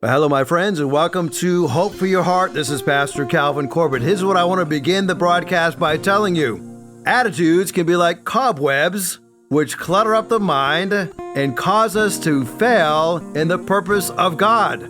Well, hello, my friends, and welcome to Hope for Your Heart. This is Pastor Calvin Corbett. Here's what I want to begin the broadcast by telling you. Attitudes can be like cobwebs, which clutter up the mind and cause us to fail in the purpose of God.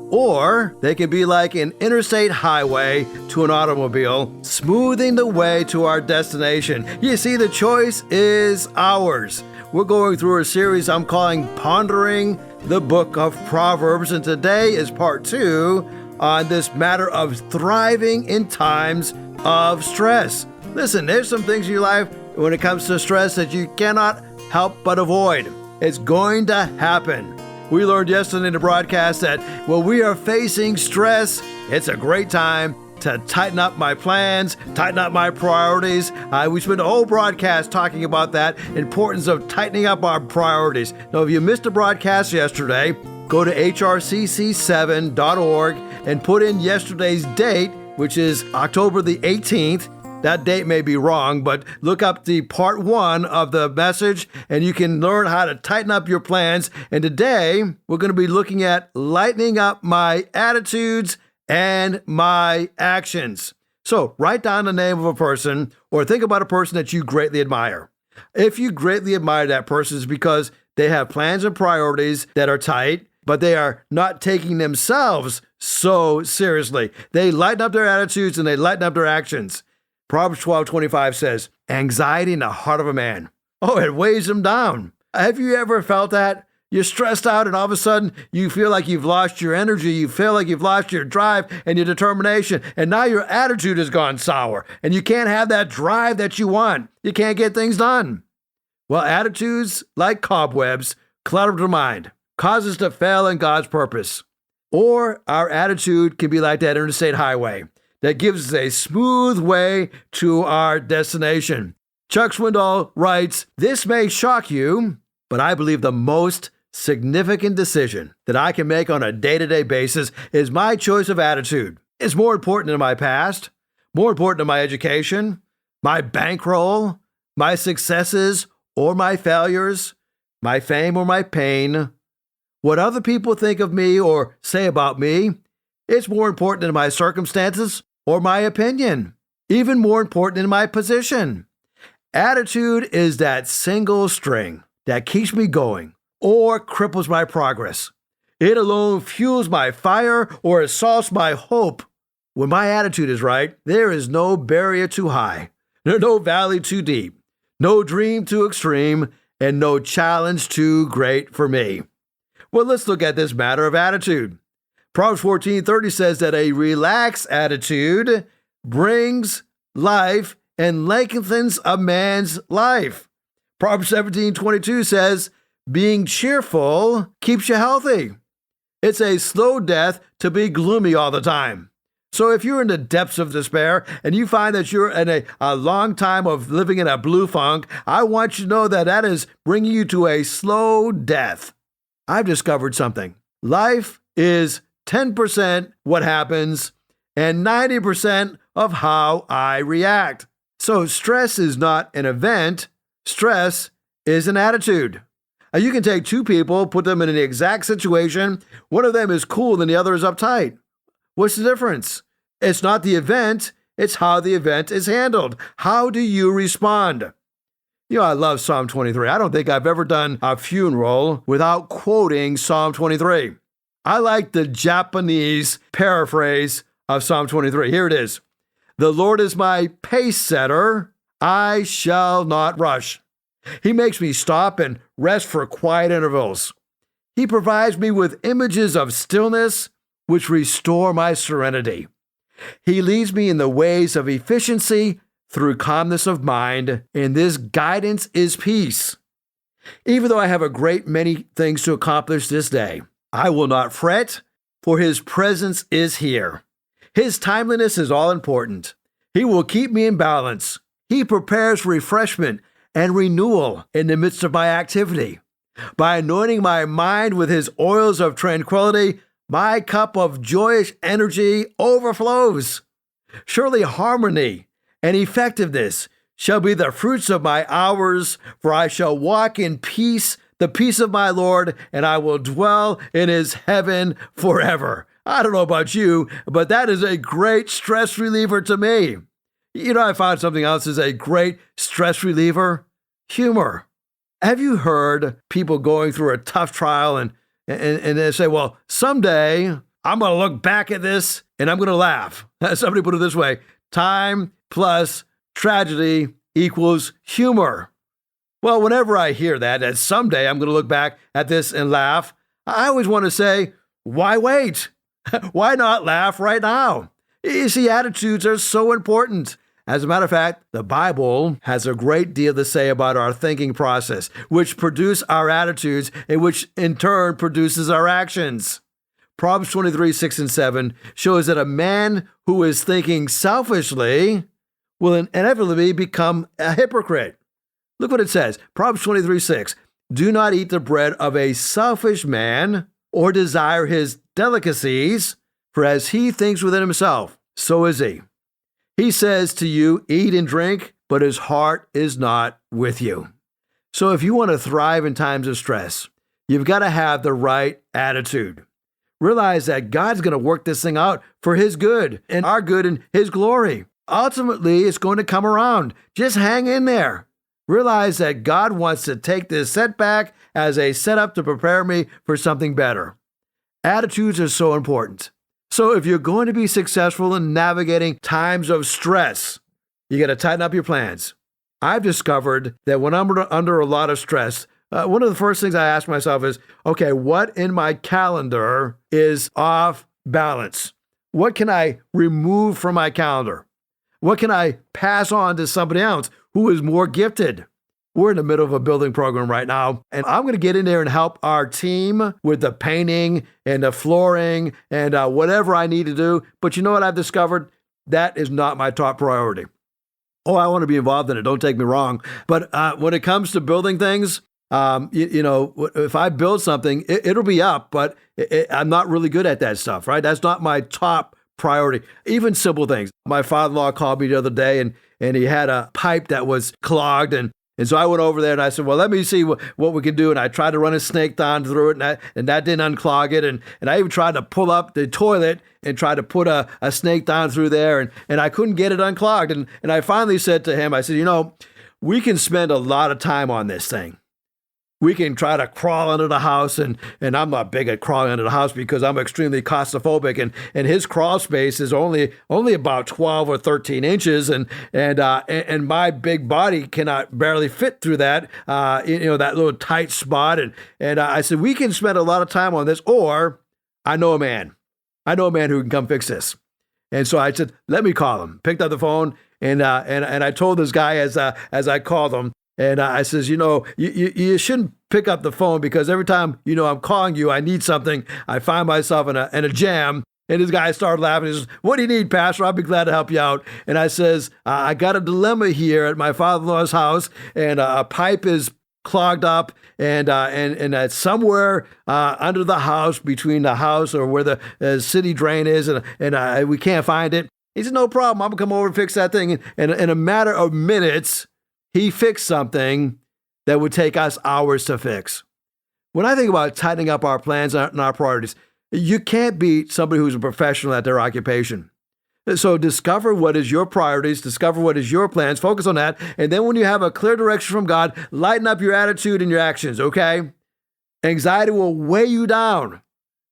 Or they can be like an interstate highway to an automobile, smoothing the way to our destination. You see, the choice is ours. We're going through a series I'm calling Pondering the Book of Proverbs, and today is part 2 on this matter of thriving in times of stress. Listen, there's some things in your life when it comes to stress that you cannot help but avoid. It's going to happen. We learned yesterday in the broadcast that when we are facing stress, it's a great time to tighten up my plans, tighten up my priorities. We spent a whole broadcast talking about that importance of tightening up our priorities. Now, if you missed the broadcast yesterday, go to hrcc7.org and put in yesterday's date, which is October the 18th. That date may be wrong, but look up the part 1 of the message and you can learn how to tighten up your plans. And today, we're going to be looking at lightening up my attitudes and my actions. So write down the name of a person or think about a person that you greatly admire. If you greatly admire that person, it's because they have plans and priorities that are tight, but they are not taking themselves so seriously. They lighten up their attitudes and they lighten up their actions. Proverbs 12:25 says, anxiety in the heart of a man. Oh, it weighs him down. Have you ever felt that? You're stressed out and all of a sudden you feel like you've lost your energy. You feel like you've lost your drive and your determination. And now your attitude has gone sour and you can't have that drive that you want. You can't get things done. Well, attitudes like cobwebs clutter the mind, cause us to fail in God's purpose. Or our attitude can be like that interstate highway that gives us a smooth way to our destination. Chuck Swindoll writes, this may shock you, but I believe the most significant decision that I can make on a day-to-day basis is my choice of attitude. It's more important than my past, more important than my education, my bankroll, my successes or my failures, my fame or my pain, what other people think of me or say about me. It's more important than my circumstances or my opinion, even more important than my position. Attitude is that single string that keeps me going or cripples my progress. It alone fuels my fire or assaults my hope. When my attitude is right, there is no barrier too high, no valley too deep, no dream too extreme, and no challenge too great for me. Well, let's look at this matter of attitude. Proverbs 14:30 says that a relaxed attitude brings life and lengthens a man's life. Proverbs 17:22 says, being cheerful keeps you healthy. It's a slow death to be gloomy all the time. So if you're in the depths of despair and you find that you're in a long time of living in a blue funk, I want you to know that that is bringing you to a slow death. I've discovered something. Life is 10% what happens and 90% of how I react. So stress is not an event. Stress is an attitude. You can take two people, put them in an exact situation. One of them is cool and the other is uptight. What's the difference? It's not the event, it's how the event is handled. How do you respond? You know, I love Psalm 23. I don't think I've ever done a funeral without quoting Psalm 23. I like the Japanese paraphrase of Psalm 23. Here it is. The Lord is my pace setter. I shall not rush. He makes me stop and rest for quiet intervals. He provides me with images of stillness, which restore my serenity. He leads me in the ways of efficiency through calmness of mind, and this guidance is peace. Even though I have a great many things to accomplish this day, I will not fret, for his presence is here. His timeliness is all important. He will keep me in balance. He prepares refreshment and renewal in the midst of my activity. By anointing my mind with his oils of tranquility, my cup of joyous energy overflows. Surely harmony and effectiveness shall be the fruits of my hours, for I shall walk in peace the peace of my Lord, and I will dwell in his heaven forever. I don't know about you, but that is a great stress reliever to me. You know, I found something else is a great stress reliever: humor. Have you heard people going through a tough trial and they say, well, someday I'm going to look back at this and I'm going to laugh? Somebody put it this way: time plus tragedy equals humor. Well, whenever I hear that someday I'm going to look back at this and laugh, I always want to say, why wait? Why not laugh right now? You see, attitudes are so important. As a matter of fact, the Bible has a great deal to say about our thinking process, which produce our attitudes and which in turn produces our actions. Proverbs 23:6-7 shows that a man who is thinking selfishly will inevitably become a hypocrite. Look what it says. Proverbs 23:6. Do not eat the bread of a selfish man or desire his delicacies, for as he thinks within himself, so is he. He says to you, eat and drink, but his heart is not with you. So if you want to thrive in times of stress, you've got to have the right attitude. Realize that God's going to work this thing out for his good and our good and his glory. Ultimately, it's going to come around. Just hang in there. Realize that God wants to take this setback as a setup to prepare me for something better. Attitudes are so important. So if you're going to be successful in navigating times of stress, you got to tighten up your plans. I've discovered that when I'm under a lot of stress, one of the first things I ask myself is, okay, what in my calendar is off balance? What can I remove from my calendar? What can I pass on to somebody else who is more gifted? We're in the middle of a building program right now, and I'm going to get in there and help our team with the painting and the flooring and whatever I need to do. But you know what I've discovered? That is not my top priority. Oh, I want to be involved in it. Don't take me wrong. But when it comes to building things, if I build something, it'll be up, but I'm not really good at that stuff, right? That's not my top priority. Even simple things. My father-in-law called me the other day, and he had a pipe that was clogged, and so I went over there and I said, well, let me see what we can do. And I tried to run a snake down through it, and that didn't unclog it. And I even tried to pull up the toilet and try to put a snake down through there, and I couldn't get it unclogged. And I finally said to him, I said, we can spend a lot of time on this thing. We can try to crawl into the house, and I'm not big at crawling into the house because I'm extremely claustrophobic, and his crawl space is only about 12 or 13 inches, and my big body cannot barely fit through that, that little tight spot. And I said, we can spend a lot of time on this, or I know a man who can come fix this. And so I said, let me call him. Picked up the phone, and I told this guy as I called him. And I says, you shouldn't pick up the phone because every time, I'm calling you, I need something. I find myself in a jam. And this guy started laughing. He says, what do you need, Pastor? I'll be glad to help you out. And I says, I got a dilemma here at my father-in-law's house, and a pipe is clogged up, and it's somewhere under the house, between the house or where the city drain is, and we can't find it. He said, no problem. I'm going to come over and fix that thing. And in a matter of minutes, he fixed something that would take us hours to fix. When I think about tightening up our plans and our priorities, you can't be somebody who's a professional at their occupation. So discover what is your priorities, discover what is your plans, focus on that, and then when you have a clear direction from God, lighten up your attitude and your actions, okay? Anxiety will weigh you down,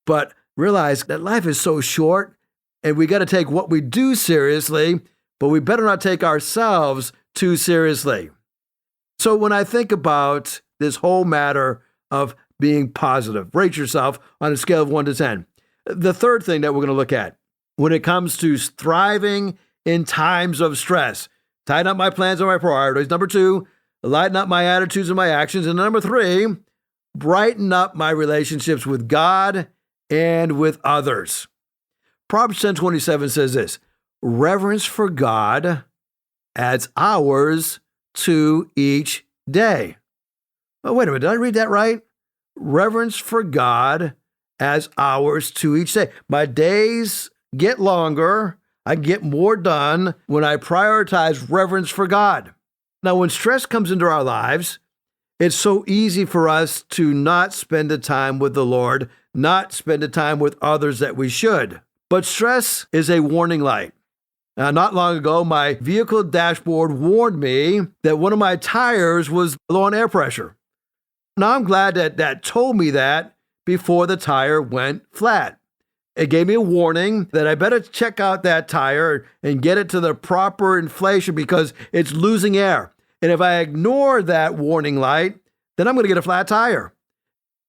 but realize that life is so short, and we got to take what we do seriously, but we better not take ourselves too seriously. So when I think about this whole matter of being positive, rate yourself on a scale of 1 to 10. The third thing that we're going to look at when it comes to thriving in times of stress, tighten up my plans and my priorities. Number 2, lighten up my attitudes and my actions. And number 3, brighten up my relationships with God and with others. Proverbs 10:27 says this: reverence for God adds hours to each day. Oh, wait a minute. Did I read that right? Reverence for God adds hours to each day. My days get longer. I get more done when I prioritize reverence for God. Now, when stress comes into our lives, It's so easy for us to not spend the time with the Lord, not spend the time with others that we should. But stress is a warning light. Not long ago, my vehicle dashboard warned me that one of my tires was low on air pressure. Now, I'm glad that told me that before the tire went flat. It gave me a warning that I better check out that tire and get it to the proper inflation because it's losing air. And if I ignore that warning light, then I'm going to get a flat tire.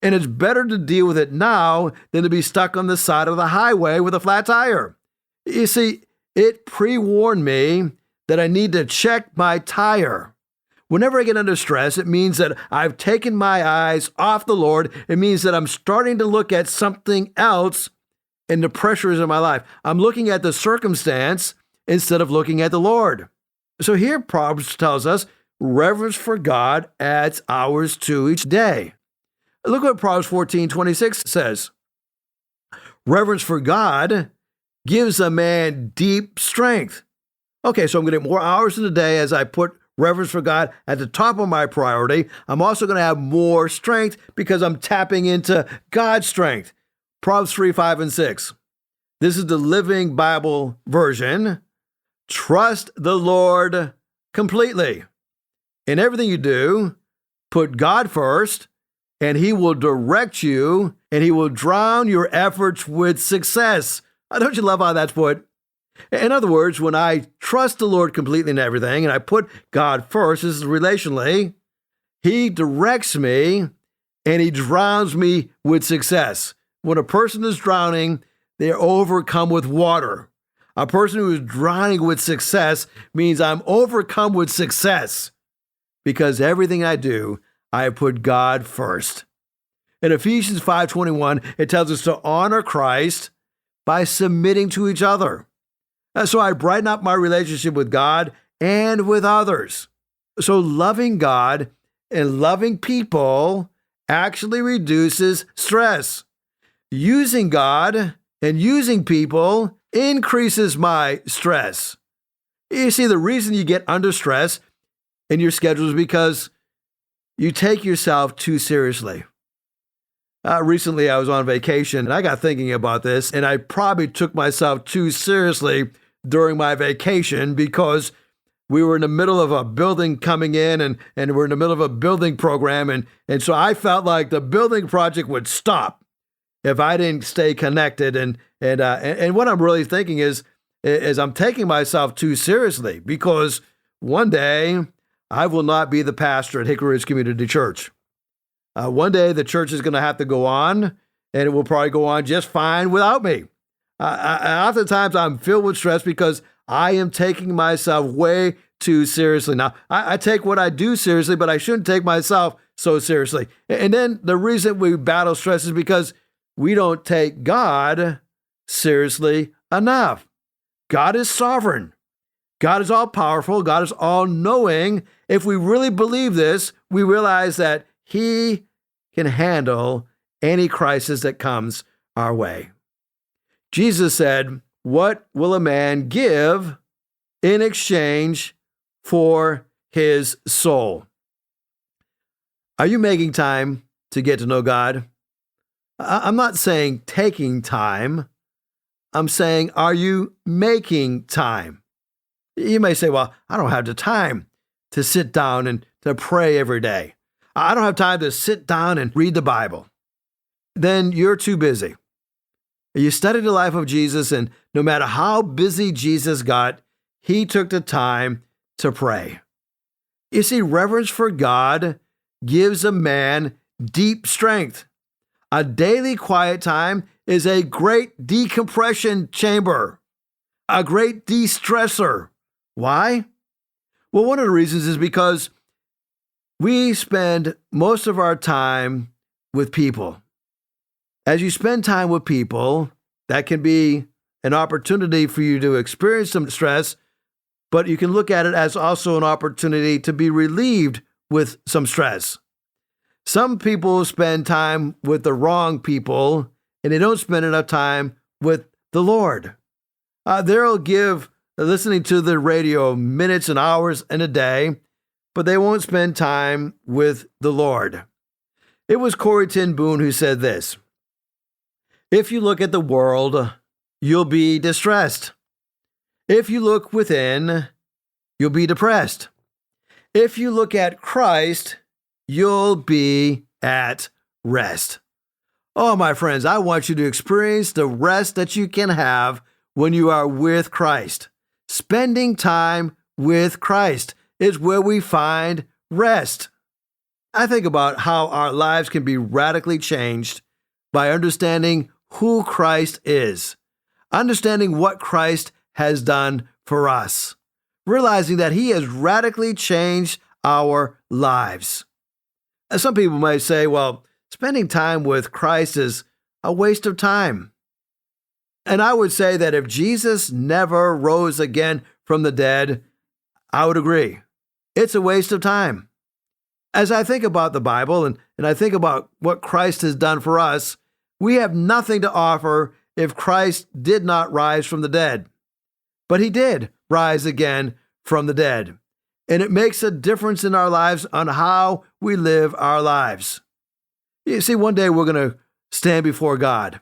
And it's better to deal with it now than to be stuck on the side of the highway with a flat tire. You see, it pre-warned me that I need to check my tire. Whenever I get under stress, it means that I've taken my eyes off the Lord. It means that I'm starting to look at something else in the pressures of my life. I'm looking at the circumstance instead of looking at the Lord. So here Proverbs tells us, reverence for God adds hours to each day. Look what Proverbs 14:26 says. Reverence for God gives a man deep strength. Okay, so I'm going to get more hours in the day as I put reverence for God at the top of my priority. I'm also going to have more strength because I'm tapping into God's strength. Proverbs 3, 5, and 6. This is the Living Bible version. Trust the Lord completely. In everything you do, put God first, and He will direct you, and He will drown your efforts with success. Don't you love how that's put? In other words, when I trust the Lord completely in everything, and I put God first, this is relationally, He directs me, and He drowns me with success. When a person is drowning, they are overcome with water. A person who is drowning with success means I'm overcome with success because everything I do, I put God first. In Ephesians 5:21, it tells us to honor Christ by submitting to each other. So I brighten up my relationship with God and with others. So loving God and loving people actually reduces stress. Using God and using people increases my stress. You see, the reason you get under stress in your schedule is because you take yourself too seriously. Recently, I was on vacation, and I got thinking about this, and I probably took myself too seriously during my vacation because we were in the middle of a building coming in, and we're in the middle of a building program, and so I felt like the building project would stop if I didn't stay connected. And what I'm really thinking is I'm taking myself too seriously because one day I will not be the pastor at Hickory Ridge Community Church. One day the church is going to have to go on, and it will probably go on just fine without me. Oftentimes I'm filled with stress because I am taking myself way too seriously. Now, I take what I do seriously, but I shouldn't take myself so seriously. And then the reason we battle stress is because we don't take God seriously enough. God is sovereign. God is all-powerful. God is all-knowing. If we really believe this, we realize that He can handle any crisis that comes our way. Jesus said, "What will a man give in exchange for his soul?" Are you making time to get to know God? I'm not saying taking time. I'm saying, are you making time? You may say, well, I don't have the time to sit down and to pray every day. I don't have time to sit down and read the Bible. Then you're too busy. You study the life of Jesus, and no matter how busy Jesus got, He took the time to pray. You see, reverence for God gives a man deep strength. A daily quiet time is a great decompression chamber, a great de-stressor. Why? Well, one of the reasons is because we spend most of our time with people. As you spend time with people, that can be an opportunity for you to experience some stress, but you can look at it as also an opportunity to be relieved with some stress. Some people spend time with the wrong people, and they don't spend enough time with the Lord. They'll give listening to the radio minutes and hours in a day, but they won't spend time with the Lord. It was Corrie ten Boom who said this: "If you look at the world, you'll be distressed. If you look within, you'll be depressed. If you look at Christ, you'll be at rest." Oh, my friends, I want you to experience the rest that you can have when you are with Christ. Spending time with Christ is where we find rest. I think about how our lives can be radically changed by understanding who Christ is, understanding what Christ has done for us, realizing that He has radically changed our lives. Some people might say, well, spending time with Christ is a waste of time. And I would say that if Jesus never rose again from the dead, I would agree. It's a waste of time. As I think about the Bible and I think about what Christ has done for us, we have nothing to offer if Christ did not rise from the dead. But He did rise again from the dead. And it makes a difference in our lives on how we live our lives. You see, one day we're going to stand before God.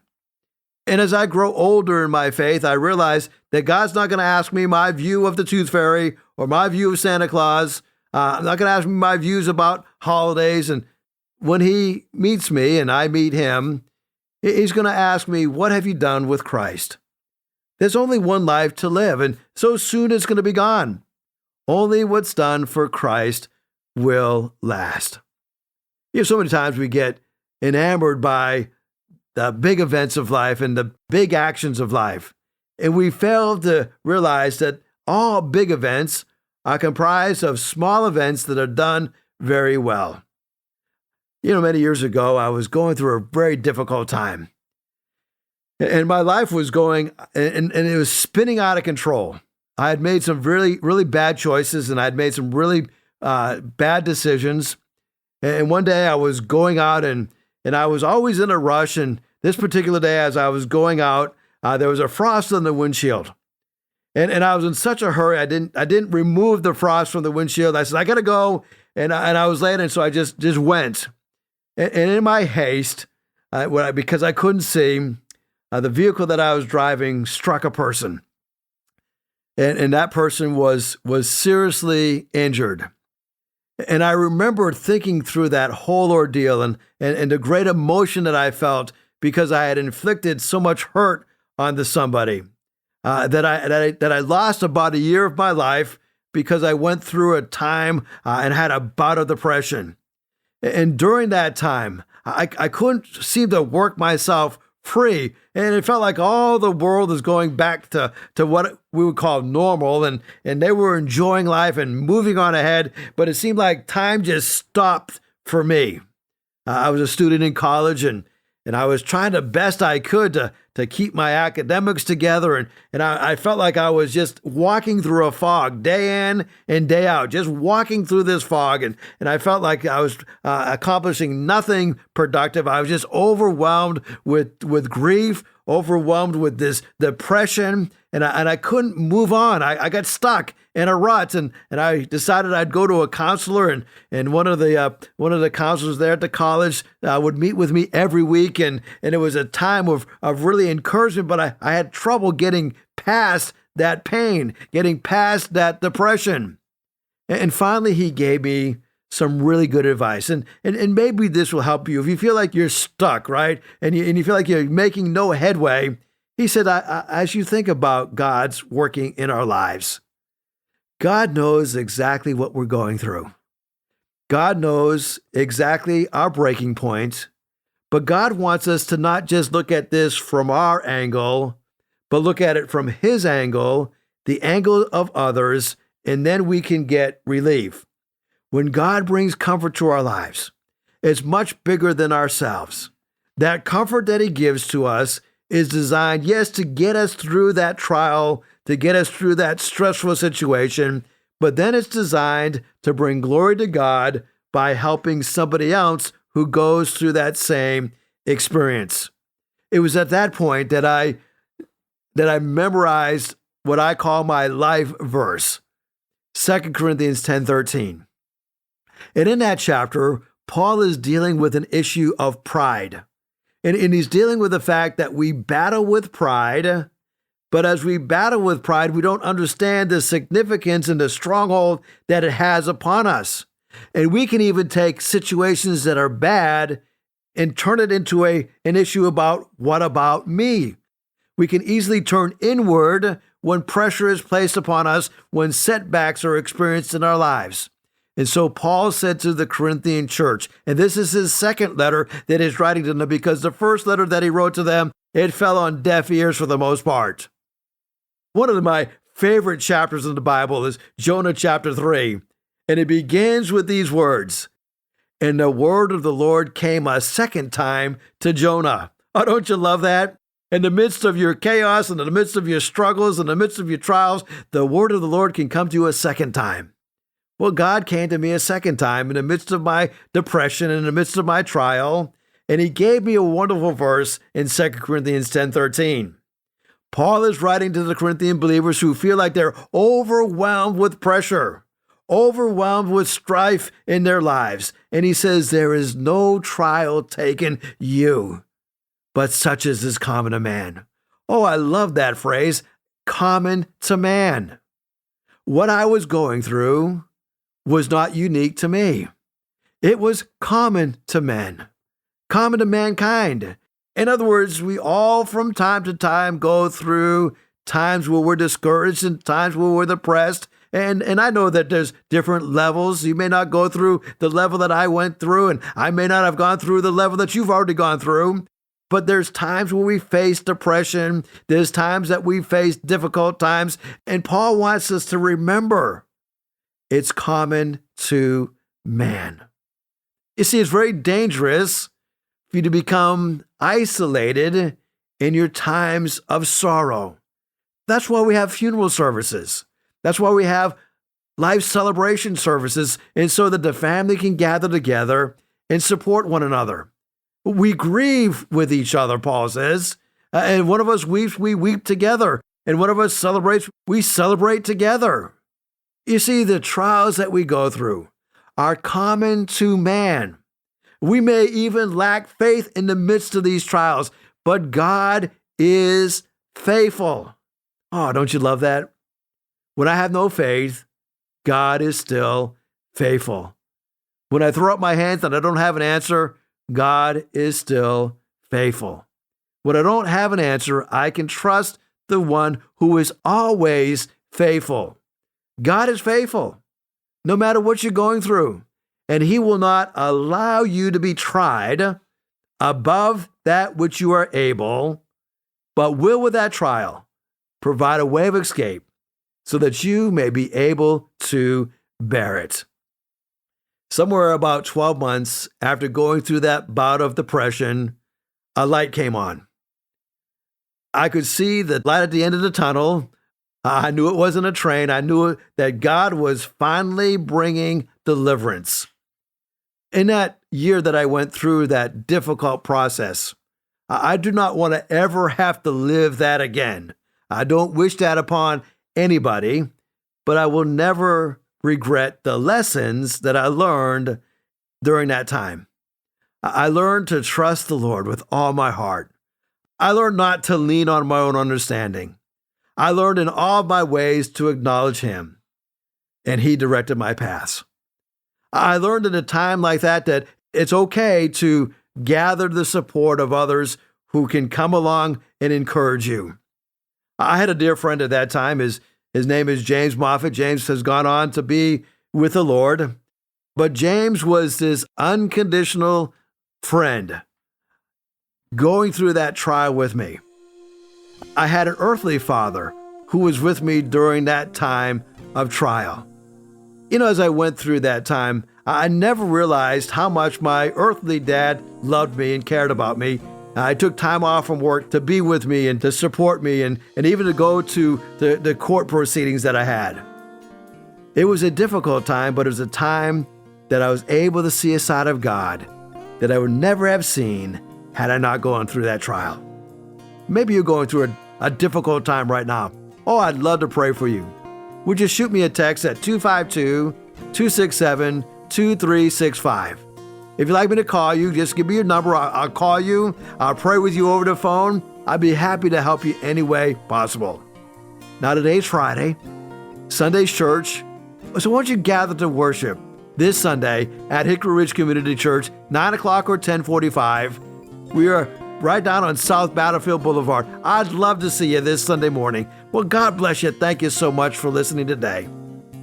And as I grow older in my faith, I realize that God's not going to ask me my view of the Tooth Fairy or my view of Santa Claus. I'm not going to ask me my views about holidays. And when He meets me and I meet Him, He's going to ask me, what have you done with Christ? There's only one life to live, and so soon it's going to be gone. Only what's done for Christ will last. So many times we get enamored by the big events of life and the big actions of life, and we fail to realize that all big events are comprised of small events that are done very well. Many years ago, I was going through a very difficult time, and my life was going, and it was spinning out of control. I had made some really, really bad choices, and I had made some really bad decisions. And one day I was going out, and I was always in a rush. And this particular day, as I was going out, there was a frost on the windshield, and I was in such a hurry. I didn't remove the frost from the windshield. I said, I got to go, and I was late, and so I just went. And in my haste, because I couldn't see, the vehicle that I was driving struck a person. And that person was seriously injured. And I remember thinking through that whole ordeal and the great emotion that I felt because I had inflicted so much hurt onto somebody that I lost about a year of my life because I went through a time and had a bout of depression. And during that time, I couldn't seem to work myself free. And it felt like all the world is going back to what we would call normal. And they were enjoying life and moving on ahead. But it seemed like time just stopped for me. I was a student in college, and I was trying the best I could to keep my academics together. And I felt like I was just walking through a fog day in and day out, just walking through this fog. And I felt like I was accomplishing nothing productive. I was just overwhelmed with grief, overwhelmed with this depression, and I couldn't move on. I got stuck in a rut, and I decided I'd go to a counselor, and one of the counselors there at the college would meet with me every week, and it was a time of really encouragement, but I had trouble getting past that pain, getting past that depression. And finally, he gave me some really good advice. And maybe this will help you. If you feel like you're stuck, right? And you feel like you're making no headway, he said, as you think about God's working in our lives, God knows exactly what we're going through. God knows exactly our breaking point, but God wants us to not just look at this from our angle, but look at it from His angle, the angle of others, and then we can get relief. When God brings comfort to our lives, it's much bigger than ourselves. That comfort that He gives to us is designed, yes, to get us through that trial, to get us through that stressful situation, but then it's designed to bring glory to God by helping somebody else who goes through that same experience. It was at that point that I memorized what I call my life verse, 2 Corinthians 10:13. And in that chapter, Paul is dealing with an issue of pride. And he's dealing with the fact that we battle with pride, but as we battle with pride, we don't understand the significance and the stronghold that it has upon us. And we can even take situations that are bad and turn it into an issue about, what about me? We can easily turn inward when pressure is placed upon us, when setbacks are experienced in our lives. And so Paul said to the Corinthian church, and this is his second letter that he's writing to them, because the first letter that he wrote to them, it fell on deaf ears for the most part. One of my favorite chapters in the Bible is Jonah chapter 3, and it begins with these words, "And the word of the Lord came a second time to Jonah." Oh, don't you love that? In the midst of your chaos, in the midst of your struggles, in the midst of your trials, the word of the Lord can come to you a second time. Well, God came to me a second time in the midst of my depression, in the midst of my trial, and he gave me a wonderful verse in 2 Corinthians 10:13. Paul is writing to the Corinthian believers who feel like they're overwhelmed with pressure, overwhelmed with strife in their lives. And he says, there is no trial taken you, but such as is common to man. Oh, I love that phrase, common to man. What I was going through was not unique to me. It was common to men, common to mankind. In other words, we all from time to time go through times where we're discouraged and times where we're depressed. And I know that there's different levels. You may not go through the level that I went through, and I may not have gone through the level that you've already gone through. But there's times where we face depression. There's times that we face difficult times. And Paul wants us to remember it's common to man. You see, it's very dangerous for you to become isolated in your times of sorrow. That's why we have funeral services. That's why we have life celebration services, and so that the family can gather together and support one another. We grieve with each other, Paul says, and one of us weeps, we weep together, and one of us celebrates, we celebrate together. You see, the trials that we go through are common to man. We may even lack faith in the midst of these trials, but God is faithful. Oh, don't you love that? When I have no faith, God is still faithful. When I throw up my hands and I don't have an answer, God is still faithful. When I don't have an answer, I can trust the one who is always faithful. God is faithful, no matter what you're going through, and he will not allow you to be tried above that which you are able, but will with that trial provide a way of escape so that you may be able to bear it. Somewhere about 12 months after going through that bout of depression, a light came on. I could see the light at the end of the tunnel. I knew it wasn't a train. I knew that God was finally bringing deliverance. In that year that I went through that difficult process, I do not want to ever have to live that again. I don't wish that upon anybody, but I will never regret the lessons that I learned during that time. I learned to trust the Lord with all my heart. I learned not to lean on my own understanding. I learned in all my ways to acknowledge him, and he directed my paths. I learned in a time like that it's okay to gather the support of others who can come along and encourage you. I had a dear friend at that time. His name is James Moffat. James has gone on to be with the Lord. But James was this unconditional friend going through that trial with me. I had an earthly father who was with me during that time of trial. You know, as I went through that time, I never realized how much my earthly dad loved me and cared about me. I took time off from work to be with me and to support me and even to go to the court proceedings that I had. It was a difficult time, but it was a time that I was able to see a side of God that I would never have seen had I not gone through that trial. Maybe you're going through a difficult time right now. Oh, I'd love to pray for you. Would you shoot me a text at 252-267-2424? 2365. If you'd like me to call you, just give me your number. I'll call you. I'll pray with you over the phone. I'd be happy to help you any way possible. Now, today's Friday, Sunday's church. So why don't you gather to worship this Sunday at Hickory Ridge Community Church, 9 o'clock or 10:45. We are right down on South Battlefield Boulevard. I'd love to see you this Sunday morning. Well, God bless you. Thank you so much for listening today.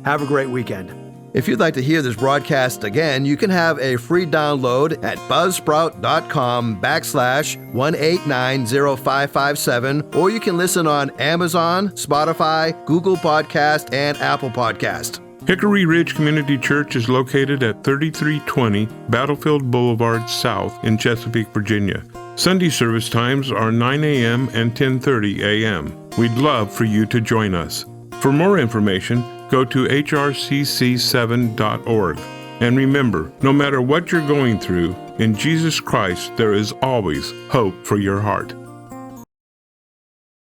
Have a great weekend. If you'd like to hear this broadcast again, you can have a free download at buzzsprout.com/1890557, or you can listen on Amazon, Spotify, Google Podcast, and Apple Podcast. Hickory Ridge Community Church is located at 3320 Battlefield Boulevard South in Chesapeake, Virginia. Sunday service times are 9 a.m. and 10:30 a.m. We'd love for you to join us. For more information, go to hrcc7.org. And remember, no matter what you're going through, in Jesus Christ there is always hope for your heart.